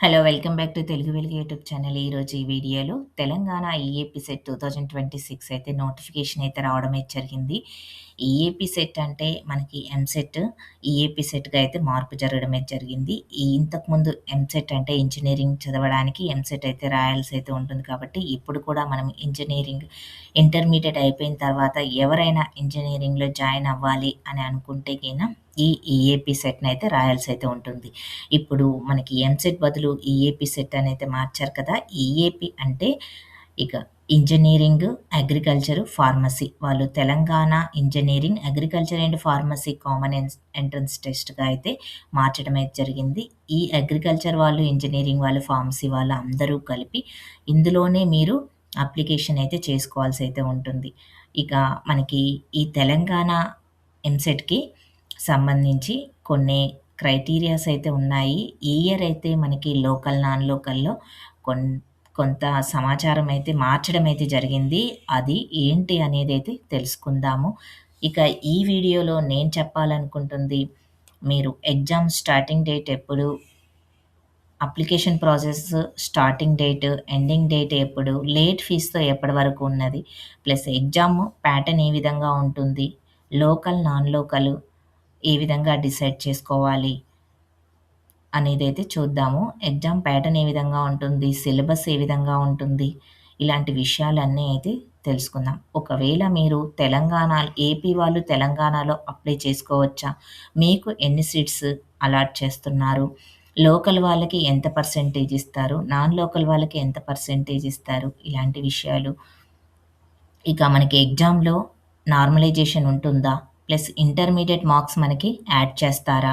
Hello! Welcome back to Telugu వెలుగు YouTube channel. ఈరోజు ఈ వీడియోలో తెలంగాణ ఈఏపీ సెట్ 2026 అయితే నోటిఫికేషన్ అయితే రావడం అయితే జరిగింది. ఈఏపీ సెట్ అంటే మనకి ఎంసెట్, ఈఏపీ సెట్‌గా అయితే మార్పు జరగడం అయితే జరిగింది. ఇంతకుముందు ఎంసెట్ అంటే ఇంజినీరింగ్ చదవడానికి ఎంసెట్ అయితే రాయాల్సి అయితే ఉంటుంది కాబట్టి, ఇప్పుడు కూడా మనం ఇంటర్మీడియేట్ అయిపోయిన తర్వాత ఎవరైనా ఇంజినీరింగ్‌లో జాయిన్ అవ్వాలి అని అనుకుంటే ఈ ఈఏపీ సెట్‌నయితే రాయాల్సయితే ఉంటుంది. ఇప్పుడు మనకి ఎంసెట్ బదులు ఈఏపీ సెట్ అనైతే మార్చారు కదా! ఈఏపీ అంటే ఇక ఇంజినీరింగ్, అగ్రికల్చర్, ఫార్మసీ వాళ్ళు Telangana engineering, agriculture and pharmacy common entrance టెస్ట్‌గా అయితే మార్చడం అయితే జరిగింది. ఈ అగ్రికల్చర్ వాళ్ళు, ఇంజినీరింగ్ వాళ్ళు, ఫార్మసీ వాళ్ళు అందరూ కలిపి ఇందులోనే మీరు అప్లికేషన్ అయితే చేసుకోవాల్సయితే ఉంటుంది. ఇక మనకి ఈ తెలంగాణ ఎంసెట్‌కి సంబంధించి కొన్ని క్రైటీరియాస్ అయితే ఉన్నాయి. ఈ ఇయర్ అయితే మనకి లోకల్, నాన్ లోకల్‌లో కొన్ కొంత సమాచారం అయితే మార్చడం అయితే జరిగింది. అది ఏంటి అనేదైతే తెలుసుకుందాము. ఇక ఈ వీడియోలో నేను చెప్పాలనుకుంటుంది, మీరు ఎగ్జామ్ స్టార్టింగ్ డేట్ ఎప్పుడు, application process starting date, ending date ఎప్పుడు, లేట్ ఫీస్‌తో ఎప్పటి వరకు ఉన్నది, ప్లస్ ఎగ్జామ్ ప్యాటర్న్ ఏ విధంగా ఉంటుంది, లోకల్, నాన్ లోకల్ ఏ విధంగా డిసైడ్ చేసుకోవాలి అనేదైతే చూద్దాము. ఎగ్జామ్ ప్యాటర్న్ ఏ విధంగా ఉంటుంది, సిలబస్ ఏ విధంగా ఉంటుంది, ఇలాంటి విషయాలన్నీ అయితే తెలుసుకుందాం. ఒకవేళ మీరు ఏపీ వాళ్ళు తెలంగాణలో అప్లై చేసుకోవచ్చా? మీకు ఎన్ని సీట్స్ అలాట్ చేస్తున్నారు? లోకల్ వాళ్ళకి ఎంత పర్సెంటేజ్ ఇస్తారు? నాన్ లోకల్ వాళ్ళకి ఎంత పర్సెంటేజ్ ఇస్తారు? ఇలాంటి విషయాలు. ఇక మనకి ఎగ్జామ్‌లో నార్మలైజేషన్ ఉంటుందా? ప్లస్ ఇంటర్మీడియేట్ మార్క్స్ మనకి యాడ్ చేస్తారా?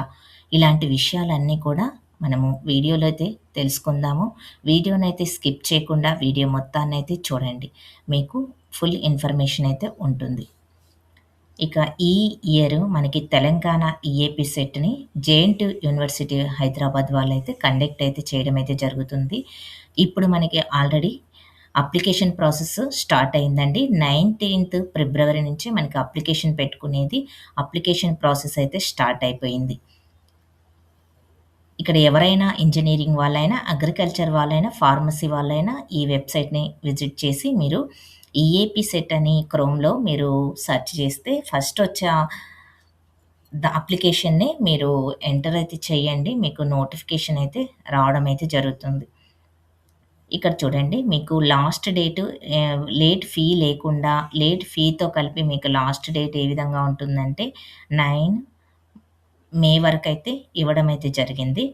ఇలాంటి విషయాలన్నీ కూడా మనము వీడియోలో అయితే తెలుసుకుందాము. వీడియోనైతే స్కిప్ చేయకుండా వీడియో మొత్తాన్నయితే చూడండి. మీకు ఫుల్ ఇన్ఫర్మేషన్ అయితే ఉంటుంది. ఇక ఈ ఇయర్ మనకి తెలంగాణ ఈఏపీ సెట్‌ని జేఎన్‌టీయూ యూనివర్సిటీ హైదరాబాద్ వాళ్ళైతే కండక్ట్ అయితే చేయడం అయితే జరుగుతుంది. ఇప్పుడు మనకి ఆల్రెడీ అప్లికేషన్ ప్రాసెస్ స్టార్ట్ అయిందండి. 19థ్ ఫిబ్రవరి నుంచి మనకి అప్లికేషన్ పెట్టుకునేది. అప్లికేషన్ ప్రాసెస్ అయితే స్టార్ట్ అయిపోయింది. ఇక్కడ ఎవరైనా ఇంజినీరింగ్ వాళ్ళైనా, అగ్రికల్చర్ వాళ్ళైనా, ఫార్మసీ వాళ్ళైనా ఈ వెబ్‌సైట్‌ని విజిట్ చేసి మీరు ఈఏపీ సెట్ అని క్రోమ్‌లో మీరు సెర్చ్ చేస్తే ఫస్ట్ వచ్చే అప్లికేషన్‌ని మీరు ఎంటర్ అయితే చేయండి. మీకు నోటిఫికేషన్ అయితే రావడం అయితే జరుగుతుంది. ఇక్కడ చూడండి మీకు లాస్ట్ డేటు లేట్ ఫీతో కలిపి మీకు లాస్ట్ డేట్ ఏ విధంగా ఉంటుందంటే 9 మే వరకైతే ఇవ్వడం అయితే జరిగింది.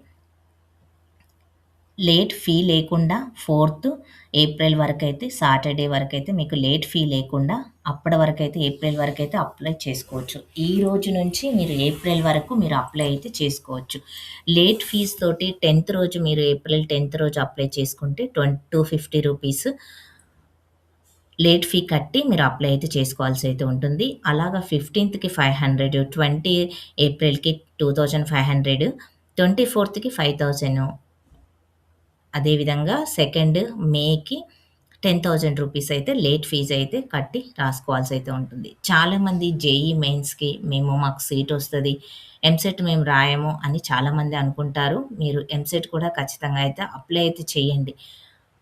లేట్ ఫీ లేకుండా 4థ్ ఏప్రిల్ వరకైతే సాటర్‌డే వరకైతే మీకు లేట్ ఫీ లేకుండా అప్పటి వరకైతే ఏప్రిల్ వరకైతే అప్లై చేసుకోవచ్చు. ఈ రోజు నుంచి మీరు ఏప్రిల్ వరకు మీరు అప్లై అయితే చేసుకోవచ్చు. లేట్ ఫీస్ తోటి 10థ్ రోజు మీరు ఏప్రిల్ 10థ్ రోజు అప్లై చేసుకుంటే $250 లేట్ ఫీ కట్టి మీరు అప్లై అయితే చేసుకోవాల్సయితే ఉంటుంది. అలాగా 15థ్‌కి 500, 20 ఏప్రిల్‌కి 2500, 24థ్‌కి 5000 అదేవిధంగా సెకండ్ మేకి ₹10,000 అయితే లేట్ ఫీజ్ అయితే కట్టి రాసుకోవాల్సయితే ఉంటుంది. చాలామంది జేఈఈ మెయిన్స్‌కి మాకు సీటొస్తది. ఎంసెట్ మేము రాయము అని చాలామంది అనుకుంటారు. మీరు ఎంసెట్ కూడా ఖచ్చితంగా అయితే అప్లై అయితే చేయండి.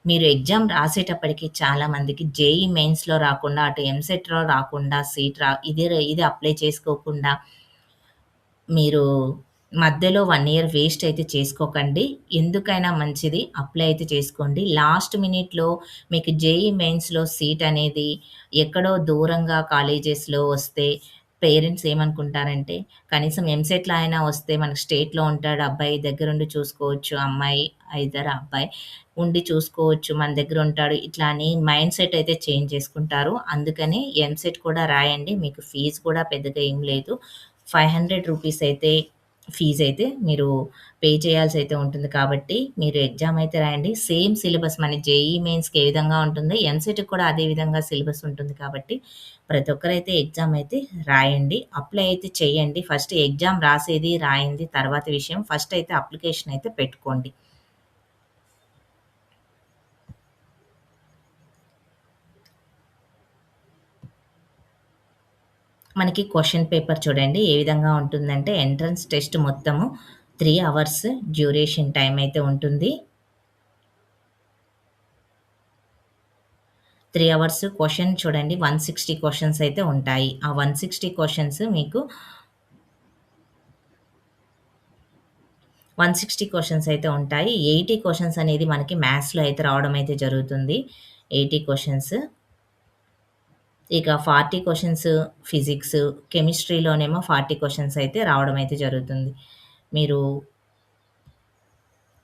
మీరు ఎగ్జామ్ రాసేటప్పటికి చాలామందికి జేఈఈ మెయిన్స్‌లో రాకుండా, అటు ఎంసెట్‌లో రాకుండా సీట్ ఇది అప్లై చేసుకోకుండా మీరు మధ్యలో 1 ఇయర్ వేస్ట్ అయితే చేసుకోకండి. ఎందుకైనా మంచిది అప్లై అయితే చేసుకోండి. లాస్ట్ మినిట్‌లో మీకు జేఈఈ మెయిన్స్‌లో సీట్ అనేది ఎక్కడో దూరంగా కాలేజెస్‌లో వస్తే పేరెంట్స్ ఏమనుకుంటారంటే, కనీసం ఎంసెట్‌లో అయినా వస్తే మనకు స్టేట్‌లో ఉంటాడు అబ్బాయి దగ్గరుండి చూసుకోవచ్చు. అమ్మాయి ఐదర్ అబ్బాయి ఉండి చూసుకోవచ్చు. మన దగ్గర ఉంటాడు. ఇట్లా అని మైండ్ సెట్ అయితే చేంజ్ చేసుకుంటారు. అందుకని ఎంసెట్ కూడా రాయండి. మీకు ఫీజ్ కూడా పెద్దగా ఏం లేదు. ₹500 అయితే ఫీజయితే మీరు పే చేయాల్సయితే ఉంటుంది కాబట్టి, మీరు ఎగ్జామ్ అయితే రాయండి. సేమ్ సిలబస్ మన జేఈఈ మెయిన్స్‌కి ఏ విధంగా ఉంటుందో, ఎంసెట్‌కి కూడా అదే విధంగా సిలబస్ ఉంటుంది కాబట్టి, ప్రతి ఒక్కరైతే ఎగ్జామ్ అయితే రాయండి. అప్లై అయితే చేయండి. ఫస్ట్ ఎగ్జామ్ రాసేది, రాయింది తర్వాత విషయం. ఫస్ట్ అయితే అప్లికేషన్ అయితే పెట్టుకోండి. మనకి క్వెషన్ పేపర్ చూడండి ఏ విధంగా ఉంటుందంటే, ఎంట్రన్స్ టెస్ట్ మొత్తము 3 అవర్స్ డ్యూరేషన్ టైమ్ అయితే ఉంటుంది. 3 అవర్స్ క్వెషన్ చూడండి 160 క్వెషన్స్ అయితే ఉంటాయి. ఆ 160 క్వెషన్స్ మీకు 160 క్వెషన్స్ అయితే ఉంటాయి. 80 క్వెషన్స్ అనేది మనకి మ్యాథ్స్‌లో అయితే రావడం అయితే జరుగుతుంది. 80 క్వెషన్స్. ఇక 40 క్వెషన్స్ ఫిజిక్స్, కెమిస్ట్రీలోనేమో 40 క్వెషన్స్ అయితే రావడం అయితే జరుగుతుంది. మీరు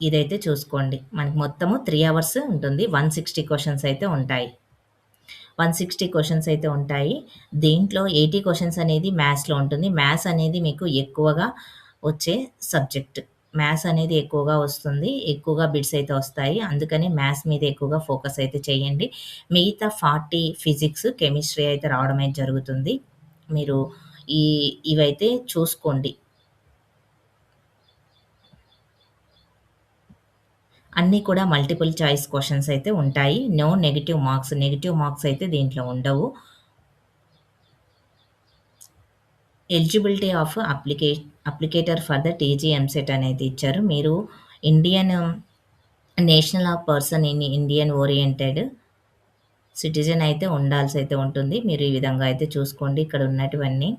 ఇదైతే చూసుకోండి. మనకి మొత్తము 3 అవర్స్ ఉంటుంది. 160 క్వెషన్స్ అయితే ఉంటాయి. 160 క్వెషన్స్ అయితే ఉంటాయి. దీంట్లో 80 క్వెషన్స్ అనేది మ్యాథ్స్‌లో ఉంటుంది. మ్యాథ్స్ అనేది మీకు ఎక్కువగా వచ్చే సబ్జెక్ట్. మ్యాథ్స్ అనేది ఎక్కువగా వస్తుంది. ఎక్కువగా బిట్స్ అయితే వస్తాయి. అందుకని మ్యాథ్స్ మీద ఎక్కువగా ఫోకస్ అయితే చేయండి. మిగతా 40 ఫిజిక్స్, కెమిస్ట్రీ అయితే రావడం అయితే జరుగుతుంది. మీరు ఈ ఇవైతే చూసుకోండి. అన్నీ కూడా మల్టిపుల్ చాయిస్ క్వెషన్స్ అయితే ఉంటాయి. No negative marks. Negative marks అయితే దీంట్లో ఉండవు. Eligibility of applicator for the TG EAMCET అనేది ఇచ్చారు. మీరు Indian national of person in Indian oriented citizen అయితే ఉండాల్సయితే ఉంటుంది. మీరు ఈ విధంగా అయితే చూసుకోండి ఇక్కడ ఉన్నటివన్నీ.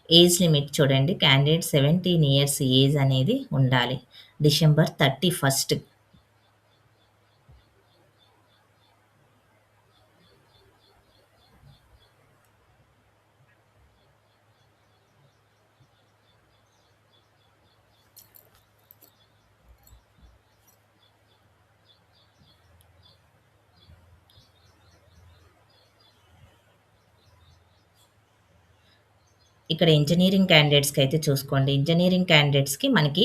ఏజ్ లిమిట్ చూడండి. క్యాండిడేట్ 17 ఇయర్స్ ఏజ్ అనేది ఉండాలి. డిసెంబర్ 31 ఇక్కడ ఇంజినీరింగ్ క్యాండిడేట్స్‌కి అయితే చూసుకోండి. ఇంజినీరింగ్ క్యాండిడేట్స్‌కి మనకి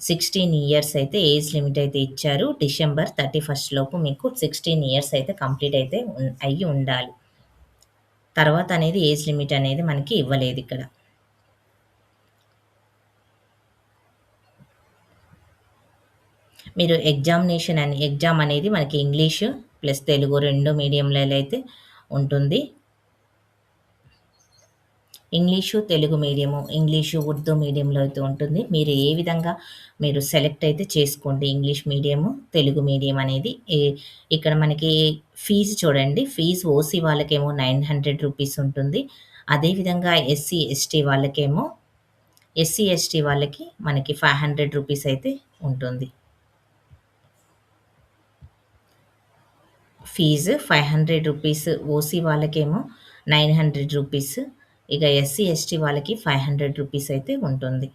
16 ఇయర్స్ అయితే ఏజ్ లిమిట్ అయితే ఇచ్చారు. డిసెంబర్ 31 లోపు మీకు 16 ఇయర్స్ అయితే కంప్లీట్ అయితే అయ్యి ఉండాలి. తర్వాత అనేది ఏజ్ లిమిట్ అనేది మనకి ఇవ్వలేదిక్కడ. మీరు ఎగ్జామ్ అనేది మనకి ఇంగ్లీషు ప్లస్ తెలుగు 2 మీడియంలలో అయితే ఉంటుంది. English, Telugu medium, English, Urdu మీడియంలో అయితే ఉంటుంది. మీరు ఏ విధంగా మీరు సెలెక్ట్ అయితే చేసుకోండి. ఇంగ్లీష్ మీడియము, తెలుగు మీడియం అనేది. ఇక్కడ మనకి ఫీజు చూడండి. ఫీజు ఓసీ వాళ్ళకేమో 900 రూపీస్ ఉంటుంది. అదేవిధంగా ఎస్సీ, ఎస్టీ వాళ్ళకి మనకి 500 రూపీస్ అయితే ఉంటుంది. Fee 500 rupees. ఓసీ వాళ్ళకేమో 900 రూపీస్. ఇక ఎస్సీ, ఎస్టీ వాళ్ళకి 500 రూపీస్ అయితే ఉంటుంది.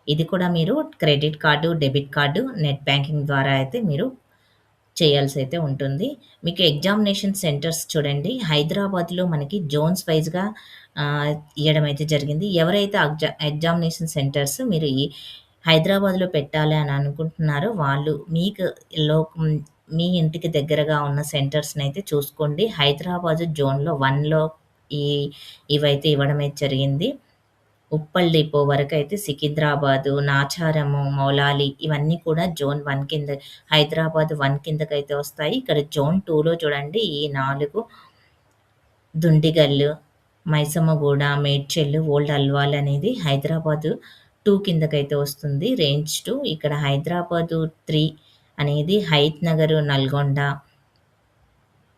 ఇది కూడా మీరు credit card, debit card, net banking ద్వారా అయితే మీరు చేయాల్సయితే ఉంటుంది. మీకు ఎగ్జామినేషన్ సెంటర్స్ చూడండి. హైదరాబాద్‌లో మనకి జోన్స్ వైస్‌గా ఇయ్యడం అయితే జరిగింది. ఎవరైతే ఎగ్జామినేషన్ సెంటర్స్ మీరు ఈ హైదరాబాద్‌లో పెట్టాలి అని అనుకుంటున్నారో వాళ్ళు మీకు మీ ఇంటికి దగ్గరగా ఉన్న సెంటర్స్‌నైతే చూసుకోండి. హైదరాబాదు జోన్‌లో 1లో ఈ ఇవైతే ఇవ్వడం అయితే జరిగింది. ఉప్పల్ డిపో వరకైతే సికింద్రాబాదు, నాచారము, మౌలాలి ఇవన్నీ కూడా జోన్ 1 కింద హైదరాబాద్ 1 కిందకైతే వస్తాయి. ఇక్కడ జోన్ 2లో చూడండి ఈ 4 దుండిగల్లు, మైసమ్మగూడ, మేడ్చల్, ఓల్డ్ అల్వాల్ అనేది హైదరాబాదు 2 కిందకైతే వస్తుంది. రేంజ్ 2 ఇక్కడ హైదరాబాదు 3 అనేది హయత్ నగరు, నల్గొండ,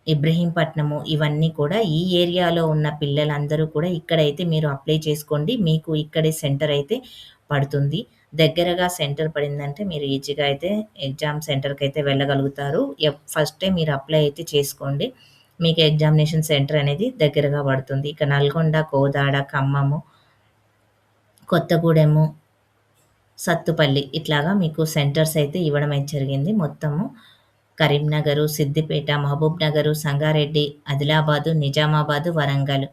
ఇబ్రహీంపట్నము ఇవన్నీ కూడా ఈ ఏరియాలో ఉన్న పిల్లలందరూ కూడా ఇక్కడైతే మీరు అప్లై చేసుకోండి. మీకు ఇక్కడే సెంటర్ అయితే పడుతుంది. దగ్గరగా సెంటర్ పడిందంటే మీరు ఈజీగా అయితే ఎగ్జామ్ సెంటర్‌కైతే వెళ్ళగలుగుతారు. ఫస్టే మీరు అప్లై అయితే చేసుకోండి. మీకు ఎగ్జామినేషన్ సెంటర్ అనేది దగ్గరగా పడుతుంది. ఇక నల్గొండ, కోదాడ, ఖమ్మము, కొత్తగూడెము, సత్తుపల్లి ఇట్లాగా మీకు సెంటర్స్ అయితే ఇవ్వడం అయితే జరిగింది. మొత్తము కరీంనగరు, సిద్దిపేట, మహబూబ్‌నగరు, సంగారెడ్డి, ఆదిలాబాదు, నిజామాబాదు, వరంగల్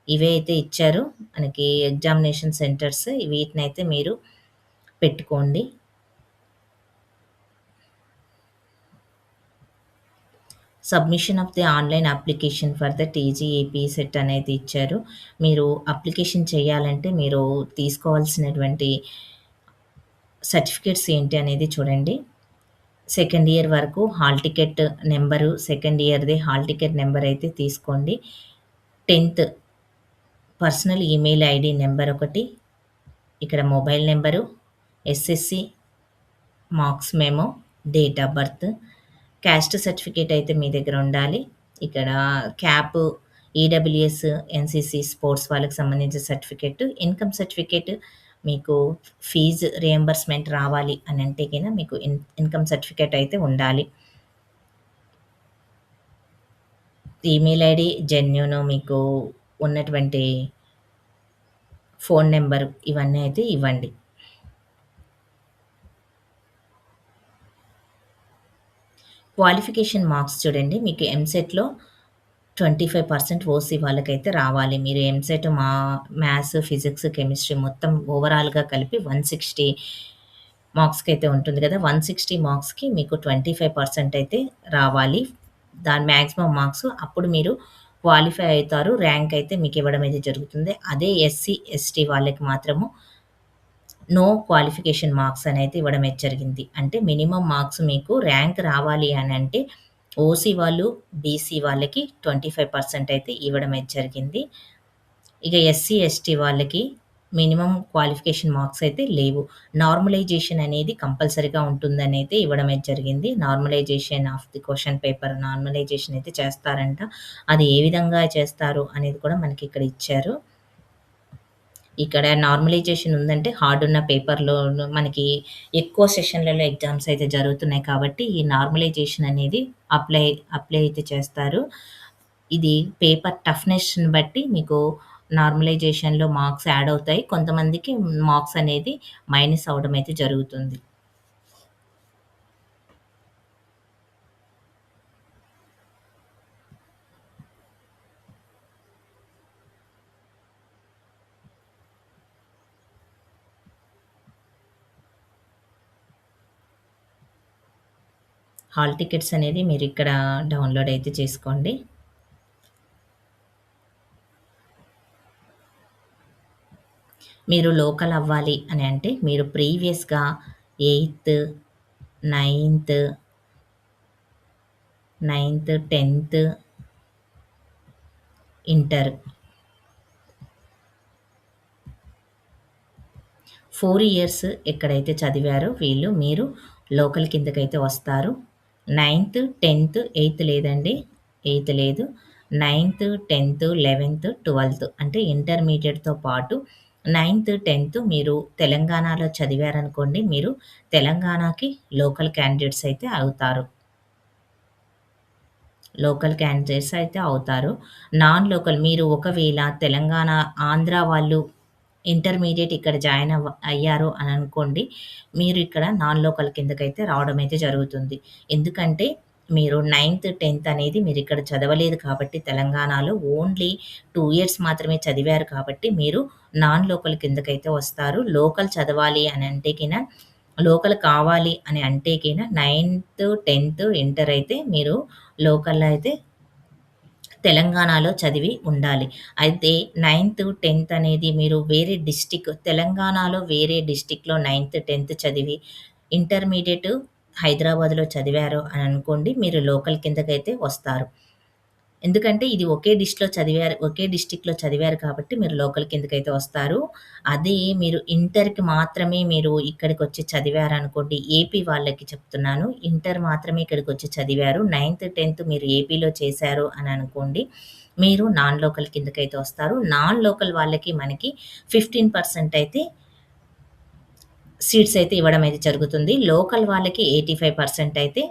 ఇవే అయితే ఇచ్చారు. మనకి ఎగ్జామినేషన్ సెంటర్స్ వీటినైతే మీరు పెట్టుకోండి. Submission of the online application for the TGAP CET అనేది ఇచ్చారు. మీరు అప్లికేషన్ చేయాలంటే మీరు తీసుకోవాల్సినటువంటి సర్టిఫికేట్స్ ఏంటి అనేది చూడండి. సెకండ్ ఇయర్ వరకు హాల్ టికెట్ నెంబరు, సెకండ్ ఇయర్‌ది హాల్ టికెట్ నెంబర్ అయితే తీసుకోండి. 10థ్ పర్సనల్ ఈమెయిల్ ఐడీ నెంబర్ ఒకటి, ఇక్కడ mobile number, SSC, marks memo, date of birth, caste certificate అయితే మీ దగ్గర ఉండాలి. ఇక్కడ క్యాప్, ఈడబ్ల్యూఎస్, ఎన్‌సీసీ స్పోర్ట్స్ వాళ్ళకి సంబంధించిన సర్టిఫికేట్, ఇన్‌కమ్ సర్టిఫికేట్, మీకు ఫీజు రియంబర్స్‌మెంట్ రావాలి అనంటే గిన మీకు ఇన్‌కమ్ సర్టిఫికేట్ అయితే ఉండాలి. ఈమెయిల్ ఐడీ, జెన్యూన్ మీకు ఉన్నటువంటి ఫోను నంబరు ఇవన్నీ అయితే ఇవ్వండి. క్వాలిఫికేషన్ మార్క్స్ చూడండి. మీకు ఎంసెట్‌లో 25% ఓసీ వాళ్ళకైతే రావాలి. మీరు ఎంసెట్ మ్యాథ్స్, ఫిజిక్స్, కెమిస్ట్రీ మొత్తం ఓవరాల్‌గా కలిపి 160 మార్క్స్‌కైతే ఉంటుంది కదా! 160 మార్క్స్‌కి మీకు 25% అయితే రావాలి. దాని మాక్సిమం మార్క్స్ అప్పుడు మీరు క్వాలిఫై అయితారు. ర్యాంక్ అయితే మీకివ్వడం అయితే జరుగుతుంది. అదే ఎస్సీ, ఎస్టీ వాళ్ళకి మాత్రము నో క్వాలిఫికేషన్ మార్క్స్ అనైతే ఇవ్వడం అయితే జరిగింది. అంటే మినిమమ్ మార్క్స్ మీకు ర్యాంక్ రావాలి అనంటే ఓసీ వాళ్ళు, బీసీ వాళ్ళకి 25% అయితే ఇవ్వడం అయితే జరిగింది. ఇక ఎస్సీ, ఎస్టీ వాళ్ళకి మినిమమ్ క్వాలిఫికేషన్ మార్క్స్ అయితే లేవు. నార్మలైజేషన్ అనేది కంపల్సరీగా ఉంటుందనైతే ఇవ్వడం అయితే జరిగింది. Normalization of the question paper normalization అయితే చేస్తారంట. అది ఏ విధంగా చేస్తారు అనేది కూడా మనకిక్కడ ఇచ్చారు. ఇక్కడ నార్మలైజేషన్ ఉందంటే హార్డున్న పేపర్‌లోను మనకి ఎక్కువ సెషన్‌లలో ఎగ్జామ్స్ అయితే జరుగుతున్నాయి కాబట్టి, ఈ నార్మలైజేషన్ అనేది అప్లై అప్లై అయితే చేస్తారు. ఇది పేపర్ టఫ్‌నెస్‌ని బట్టి మీకు నార్మలైజేషన్‌లో మార్క్స్ యాడ్ అవుతాయి. కొంతమందికి మార్క్స్ అనేది మైనస్ అవ్వడం అయితే జరుగుతుంది. హాల్ టికెట్స్ అనేది మీరిక్కడ డౌన్‌లోడ్ అయితే చేసుకోండి. మీరు లోకల్ అవ్వాలి అని అంటే మీరు ప్రీవియస్‌గా 8, 9, 10థ్ ఇంటర్ 4 ఇయర్స్ ఎక్కడైతే చదివారో మీరు లోకల్ కిందకైతే వస్తారు. 9థ్, 10థ్, 8థ్ లేదండి. 8థ్ లేదు. 9థ్, 10థ్, 11థ్, 12థ్ అంటే ఇంటర్మీడియేట్‌తో పాటు 9థ్, 10థ్ మీరు తెలంగాణలో చదివారనుకోండి, మీరు తెలంగాణకి లోకల్ క్యాండిడేట్స్ అయితే అవుతారు. లోకల్ క్యాండిడేట్స్ అయితే అవుతారు. నాన్ లోకల్ మీరు ఒకవేళ తెలంగాణ, ఆంధ్ర వాళ్ళు ఇంటర్మీడియేట్ ఇక్కడ జాయిన్ అయ్యారు అని అనుకోండి. మీరు ఇక్కడ నాన్ లోకల్ కిందకైతే రావడం అయితే జరుగుతుంది. ఎందుకంటే మీరు 9థ్, 10థ్ అనేది మీరిక్కడ చదవలేదు కాబట్టి తెలంగాణలో ఓన్లీ 2 ఇయర్స్ మాత్రమే చదివారు కాబట్టి మీరు నాన్ లోకల్ కిందకైతే వస్తారు. లోకల్ చదవాలి అని అంటే లోకల్ కావాలి అని అంటే 9థ్, 10థ్ ఇంటర్ అయితే మీరు లోకల్‌లో అయితే తెలంగాణలో చదివి ఉండాలి. అయితే 9థ్, 10థ్ అనేది మీరు వేరే డిస్ట్రిక్ట్ తెలంగాణలో వేరే డిస్ట్రిక్ట్‌లో 9థ్, 10థ్ చదివి ఇంటర్మీడియేట్ హైదరాబాద్‌లో చదివారు అని అనుకోండి. మీరు లోకల్ కిందకైతే వస్తారు. ఎందుకంటే ఇది ఒకే డిస్ట్రిక్ట్‌లో చదివారు కాబట్టి మీరు లోకల్ కిందకైతే వస్తారు. అదే మీరు ఇంటర్‌కి మాత్రమే మీరు ఇక్కడికొచ్చి చదివారనుకోండి, ఏపీ వాళ్ళకి చెప్తున్నాను. ఇంటర్ మాత్రమే ఇక్కడికొచ్చి చదివారు. 9థ్, 10థ్ మీరు ఏపీలో చేశారు అని అనుకోండి. మీరు నాన్ లోకల్ కిందకైతే వస్తారు. నాన్ లోకల్ వాళ్ళకి మనకి 15% అయితే సీట్స్ అయితే ఇవ్వడం అయితే జరుగుతుంది. లోకల్ వాళ్ళకి 85% అయితే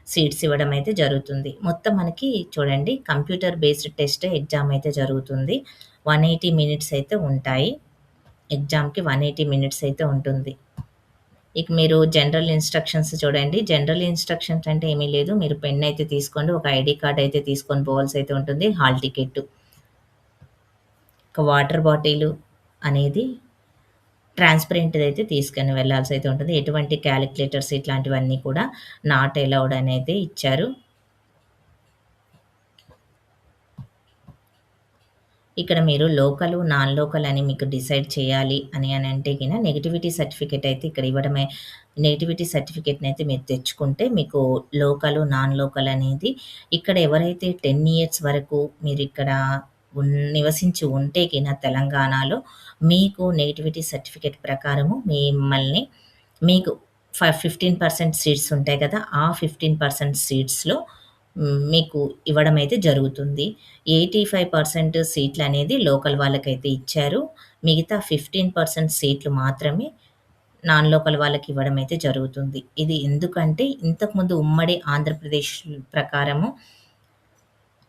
సీట్స్ ఇవ్వడం అయితే జరుగుతుంది. మొత్తం మనకి చూడండి కంప్యూటర్ బేస్డ్ టెస్ట్ ఎగ్జామ్ అయితే జరుగుతుంది. 180 మినిట్స్ అయితే ఉంటాయి. ఎగ్జామ్‌కి 180 మినిట్స్ అయితే ఉంటుంది. ఇక మీరు జనరల్ ఇన్‌స్ట్రక్షన్స్ చూడండి. జనరల్ ఇన్‌స్ట్రక్షన్స్ అంటే ఏమీ లేదు. మీరు పెన్ అయితే తీసుకోండి. ఒక ఐడీ కార్డ్ అయితే తీసుకొని పోవాల్సయితే ఉంటుంది. Hall ticket. ఒక వాటర్ బాటిలు అనేది ట్రాన్స్‌పరెంట్‌దయితే తీసుకొని వెళ్ళాల్సయితే ఉంటుంది. ఎటువంటి కాలిక్యులేటర్స్ ఇట్లాంటివన్నీ కూడా నాట్ అలౌడ్ అనైతే ఇచ్చారు. ఇక్కడ మీరు లోకలు, నాన్ లోకల్ అని మీకు డిసైడ్ చేయాలి అనంటే నెగటివిటీ సర్టిఫికేట్ అయితే ఇక్కడ ఇవ్వడమే నెగటివిటీ సర్టిఫికేట్‌నయితే మీరు తెచ్చుకుంటే మీకు లోకలు, నాన్ లోకల్ అనేది ఇక్కడ ఎవరైతే 10 ఇయర్స్ వరకు మీరిక్కడ నివసించి ఉంటే గిన తెలంగాణలో మీకు నేటివిటీ సర్టిఫికేట్ ప్రకారము మిమ్మల్ని మీకు 15% సీట్స్ ఉంటాయి కదా! ఆ 15% సీట్స్‌లో మీకు ఇవ్వడం అయితే జరుగుతుంది. 85% సీట్లనేది లోకల్ వాళ్ళకైతే ఇచ్చారు. మిగతా 15% సీట్లు మాత్రమే నాన్ లోకల్ వాళ్ళకి ఇవ్వడం అయితే జరుగుతుంది. ఇది ఎందుకంటే ఇంతకుముందు ఉమ్మడి ఆంధ్రప్రదేశ్ ప్రకారము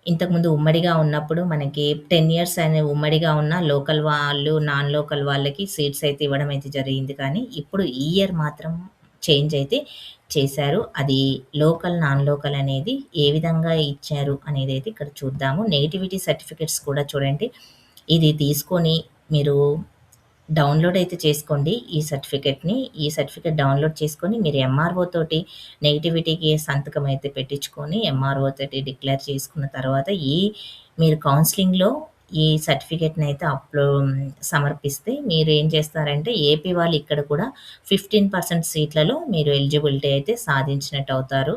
ఇంతకుముందు ఉమ్మడిగా ఉన్నప్పుడు మనకి 10 ఇయర్స్ అనే ఉమ్మడిగా ఉన్న లోకల్ వాళ్ళు, నాన్ లోకల్ వాళ్ళకి సీట్స్ అయితే ఇవ్వడం అయితే జరిగింది. కానీ ఇప్పుడు ఈ ఇయర్ మాత్రం చేంజ్ అయితే చేశారు. అది లోకల్, నాన్ లోకల్ అనేది ఏ విధంగా ఇచ్చారు అనేదైతే ఇక్కడ చూద్దాము. నేటివిటీ సర్టిఫికేట్స్ కూడా చూడండి. ఇది తీసుకొని మీరు డౌన్‌లోడ్ అయితే చేసుకోండి ఈ సర్టిఫికేట్‌ని. ఈ సర్టిఫికేట్ డౌన్‌లోడ్ చేసుకొని మీరు ఎంఆర్‌ఓ తోటి నెగటివిటీకి సంతకం అయితే పెట్టించుకొని ఎంఆర్‌ఓ తోటి డిక్లేర్ చేసుకున్న తర్వాత మీరు కౌన్సెలింగ్‌లో ఈ సర్టిఫికేట్‌నయితే సమర్పిస్తే మీరేం చేస్తారంటే ఏపీ వాళ్ళు ఇక్కడ కూడా 15% సీట్లలో మీరు ఎలిజిబిలిటీ అయితే సాధించినట్టు అవుతారు.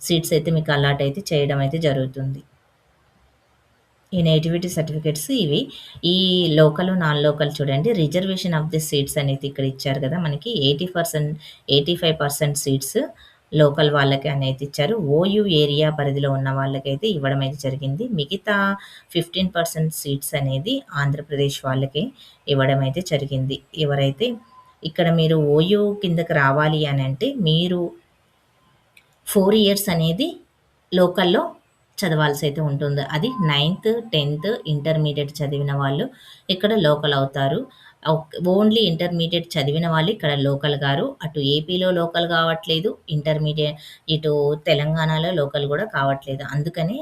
సీట్స్ అయితే మీకు అలాట్ అయితే చేయడం అయితే జరుగుతుంది. ఈ నేటివిటీ సర్టిఫికేట్స్ ఇవి. ఈ లోకల్, నాన్ లోకల్ చూడండి. రిజర్వేషన్ ఆఫ్ ది సీట్స్ అనేది ఇక్కడ ఇచ్చారు కదా! మనకి 85% సీట్స్ లోకల్ వాళ్ళకి అనేది ఇచ్చారు. ఓయూ ఏరియా పరిధిలో ఉన్న వాళ్ళకైతే ఇవ్వడం అయితే జరిగింది. మిగతా 15% సీట్స్ అనేది ఆంధ్రప్రదేశ్ వాళ్ళకే ఇవ్వడం అయితే జరిగింది. ఎవరైతే ఇక్కడ మీరు ఓయూ కిందకి రావాలి అనంటే మీరు 4 ఇయర్స్ అనేది లోకల్‌లో చదవాల్సయితే ఉంటుంది. అది 9థ్, 10థ్ ఇంటర్మీడియేట్ చదివిన వాళ్ళు ఇక్కడ లోకల్ అవుతారు. ఓన్లీ ఇంటర్మీడియేట్ చదివిన వాళ్ళు ఇక్కడ లోకల్ గారు. అటు ఏపీలో లోకల్ కావట్లేదు. ఇటు తెలంగాణలో లోకల్ గూడా కావట్లేదు. అందుకని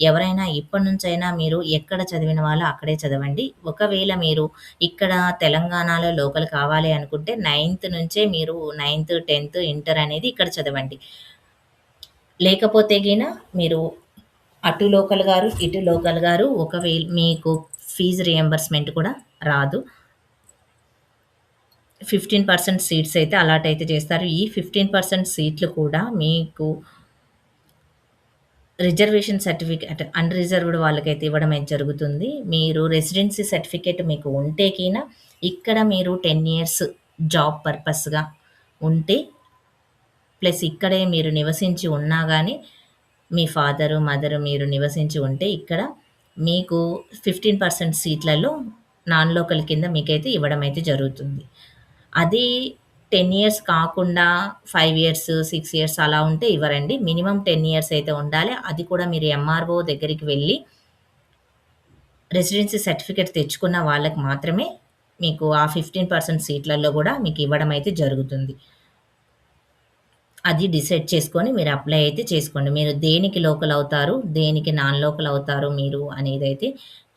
ఎవరైనా ఇప్పటి నుంచైనా మీరు ఎక్కడ చదివిన వాళ్ళు అక్కడే చదవండి. ఒకవేళ మీరు ఇక్కడ తెలంగాణలో లోకల్ కావాలి అనుకుంటే 9థ్ నుంచే మీరు 9థ్, 10థ్, ఇంటర్ అనేది ఇక్కడ చదవండి. లేకపోతే గిన మీరు అటు లోకల్ గారు, ఇటు లోకల్ గారు ఒకవేళ మీకు ఫీజ్ రియంబర్స్‌మెంట్ కూడా రాదు. 15% సీట్స్ అయితే అలాట్ అయితే చేస్తారు. ఈ 15% సీట్లు కూడా మీకు రిజర్వేషన్ సర్టిఫికేట్ అన్‌రిజర్వ్డ్ వాళ్ళకైతే ఇవ్వడం అయితే జరుగుతుంది. మీరు రెసిడెన్సీ సర్టిఫికేట్ మీకు ఉంటే గిన ఇక్కడ మీరు 10 ఇయర్స్ జాబ్ పర్పస్‌గా ఉంటే ప్లస్ ఇక్కడే మీరు నివసించి ఉన్నా గాని మీ ఫాదరు, మదరు మీరు నివసించి ఉంటే ఇక్కడ మీకు 15% సీట్లలో నాన్ లోకల్ కింద మీకైతే ఇవ్వడం అయితే జరుగుతుంది. అది 10 ఇయర్స్ కాకుండా 5 ఇయర్స్, 6 ఇయర్స్ అలా ఉంటే ఇవ్వరండి. మినిమమ్ 10 ఇయర్స్ అయితే ఉండాలి. అది కూడా మీరు ఎంఆర్‌ఓ దగ్గరికి వెళ్లి రెసిడెన్సీ సర్టిఫికేట్ తెచ్చుకున్న వాళ్ళకి మాత్రమే మీకు ఆ 15% సీట్లలో గూడా మీకు ఇవ్వడం అయితే జరుగుతుంది. అది డిసైడ్ చేసుకొని మీరు అప్లై అయితే చేసుకోండి. మీరు దేనికి లోకల్ అవుతారు, దేనికి నాన్ లోకల్ అవుతారు మీరు అనేదైతే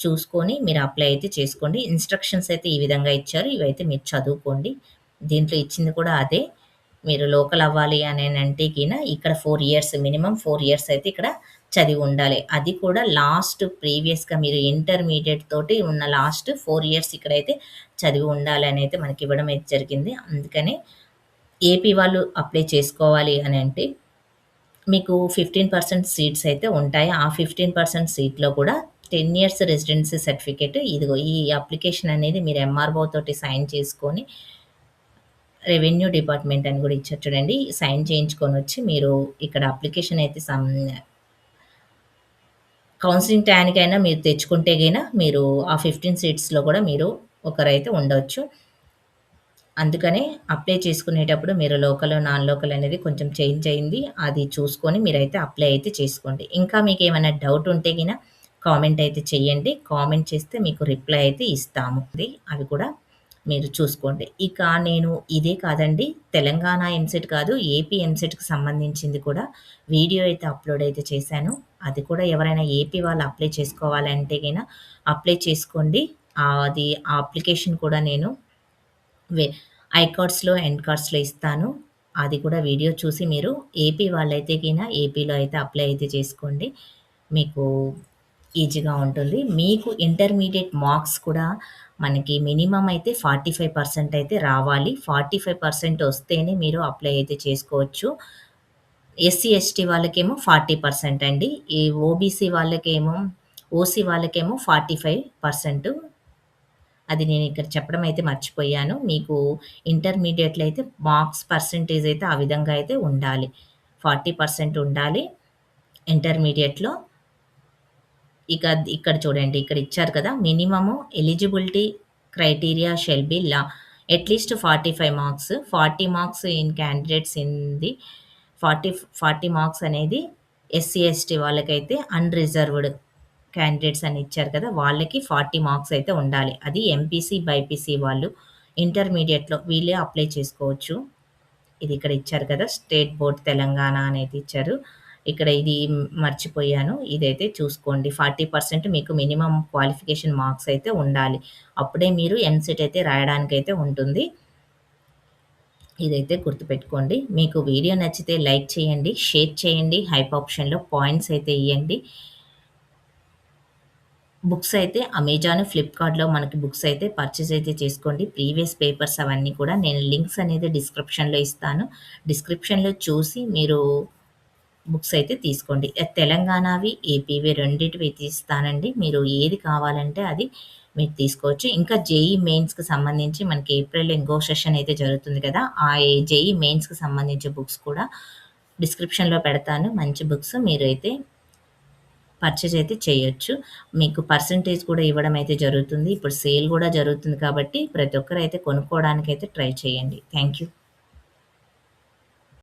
చూసుకొని మీరు అప్లై అయితే చేసుకోండి. ఇన్‌స్ట్రక్షన్స్ అయితే ఈ విధంగా ఇచ్చారు. ఇవైతే మీరు చదువుకోండి. దీంట్లో ఇచ్చింది కూడా అదే. మీరు లోకల్ అవ్వాలి అనేనంటే గిన ఇక్కడ 4 ఇయర్స్ మినిమమ్ 4 ఇయర్స్ అయితే ఇక్కడ చదివి ఉండాలి. అది కూడా లాస్ట్ ప్రీవియస్‌గా మీరు ఇంటర్మీడియేట్ తోటి ఉన్న లాస్ట్ 4 ఇయర్స్ ఇక్కడైతే చదివి ఉండాలనైతే మనకి ఇవ్వడం అయితే జరిగింది. అందుకనే ఏపీ వాళ్ళు అప్లై చేసుకోవాలి అనంటే, మీకు 15% సీట్స్ అయితే ఉంటాయి. ఆ 15% సీట్‌లో కూడా 10 ఇయర్స్ రెసిడెన్సీ సర్టిఫికేట్ ఇదిగో ఈ అప్లికేషన్ అనేది మీరు ఎంఆర్‌ఓ తోటి సైన్ చేసుకొని, రెవెన్యూ డిపార్ట్‌మెంట్ అని కూడా ఇచ్చారు చూడండి. సైన్ చేయించుకొనొచ్చి మీరు ఇక్కడ అప్లికేషన్ అయితే కౌన్సెలింగ్ టయానికైనా మీరు తెచ్చుకుంటే గిన మీరు ఆ 15 సీట్స్‌లో కూడా మీరు ఒకరైతే ఉండొచ్చు. అందుకనే అప్లై చేసుకునేటప్పుడు మీరు లోకల్, నాన్ లోకల్ అనేది కొంచెం చేంజ్ అయింది. అది చూసుకొని మీరైతే అప్లై అయితే చేసుకోండి. ఇంకా మీకేమైనా డౌట్ ఉంటే గిన కామెంట్ అయితే చేయండి. కామెంట్ చేస్తే మీకు రిప్లై అయితే ఇస్తాము. అవి కూడా మీరు చూసుకోండి. ఇక నేను ఇదే కాదండి తెలంగాణ ఎంసెట్ కాదు ఏపీ ఎంసెట్‌కి సంబంధించింది కూడా వీడియో అయితే అప్‌లోడ్ అయితే చేశాను. అది కూడా ఎవరైనా ఏపీ వాళ్ళు అప్లై చేసుకోవాలంటే గిన అప్లై చేసుకోండి. అది ఆ అప్లికేషన్ కూడా నేను వె ఐకార్డ్స్‌లో, ఎండ్ కార్డ్స్‌లో ఇస్తాను. అది కూడా వీడియో చూసి మీరు ఏపీ వాళ్ళైతే గిన ఏపీలో అయితే అప్లై అయితే చేసుకోండి. మీకు ఈజీగా ఉంటుంది. మీకు ఇంటర్మీడియేట్ మార్క్స్ కూడా మనకి మినిమమ్ అయితే 45% అయితే రావాలి. 45% వస్తేనే మీరు అప్లై అయితే చేసుకోవచ్చు. ఎస్సీ, ఎస్టీ వాళ్ళకేమో 40% అండి. ఈ ఓబీసీ వాళ్ళకేమో ఓసీ వాళ్ళకేమో 45%. అది నేను ఇక్కడ చెప్పడం అయితే మర్చిపోయాను. మీకు ఇంటర్మీడియేట్‌లో అయితే మార్క్స్ పర్సెంటేజ్ అయితే ఆ విధంగా అయితే ఉండాలి. 40% ఉండాలి ఇంటర్మీడియేట్‌లో. ఇక ఇక్కడ చూడండి. ఇక్కడ ఇచ్చారు కదా! Minimum eligibility criteria shall be at least 45 marks. 40 marks in candidates in the 40 marks అనేది ఎస్సీ, ఎస్టీ వాళ్ళకైతే అన్‌రిజర్వ్డ్ క్యాండిడేట్స్ అని ఇచ్చారు కదా! వాళ్ళకి 40 మార్క్స్ అయితే ఉండాలి. అది ఎంపీసీ, బైపీసీ వాళ్ళు ఇంటర్మీడియేట్‌లో వీళ్ళే అప్లై చేసుకోవచ్చు. ఇది ఇక్కడ ఇచ్చారు కదా! స్టేట్ బోర్డ్ తెలంగాణ అనేది ఇచ్చారు. ఇక్కడ ఇది మర్చిపోయాను. ఇదైతే చూసుకోండి. 40% మీకు మినిమమ్ క్వాలిఫికేషన్ మార్క్స్ అయితే ఉండాలి. అప్పుడే మీరు ఎంసెట్ అయితే రాయడానికైతే ఉంటుంది. ఇదైతే గుర్తుపెట్టుకోండి. మీకు వీడియో నచ్చితే లైక్ చేయండి, షేర్ చేయండి, హైప్ ఆప్షన్‌లో పాయింట్స్ అయితే ఇయ్యండి. బుక్స్ అయితే అమెజాన్, ఫ్లిప్‌కార్ట్‌లో మనకి బుక్స్ అయితే పర్చేస్ అయితే చేసుకోండి. ప్రీవియస్ పేపర్స్ అవన్నీ కూడా నేను లింక్స్ అనేది డిస్క్రిప్షన్‌లో ఇస్తాను. డిస్క్రిప్షన్‌లో చూసి మీరు బుక్స్ అయితే తీసుకోండి. తెలంగాణవి, ఏపీవి రెండిటివి తీస్తానండి. మీరు ఏది కావాలంటే అది మీరు తీసుకోవచ్చు. ఇంకా జేఈ మెయిన్స్‌కి సంబంధించి మనకి ఏప్రిల్‌లో ఇంకో సెషన్ అయితే జరుగుతుంది కదా! ఆ జేఈ మెయిన్స్‌కి సంబంధించి బుక్స్ కూడా డిస్క్రిప్షన్‌లో పెడతాను. మంచి బుక్స్ మీరైతే పర్చేజ్ అయితే చేయొచ్చు. మీకు పర్సెంటేజ్ కూడా ఇవ్వడం అయితే జరుగుతుంది. ఇప్పుడు సేల్ గూడా జరుగుతుంది కాబట్టి ప్రతి ఒక్కరైతే కొనుక్కోవడానికైతే ట్రై చేయండి. Thank you.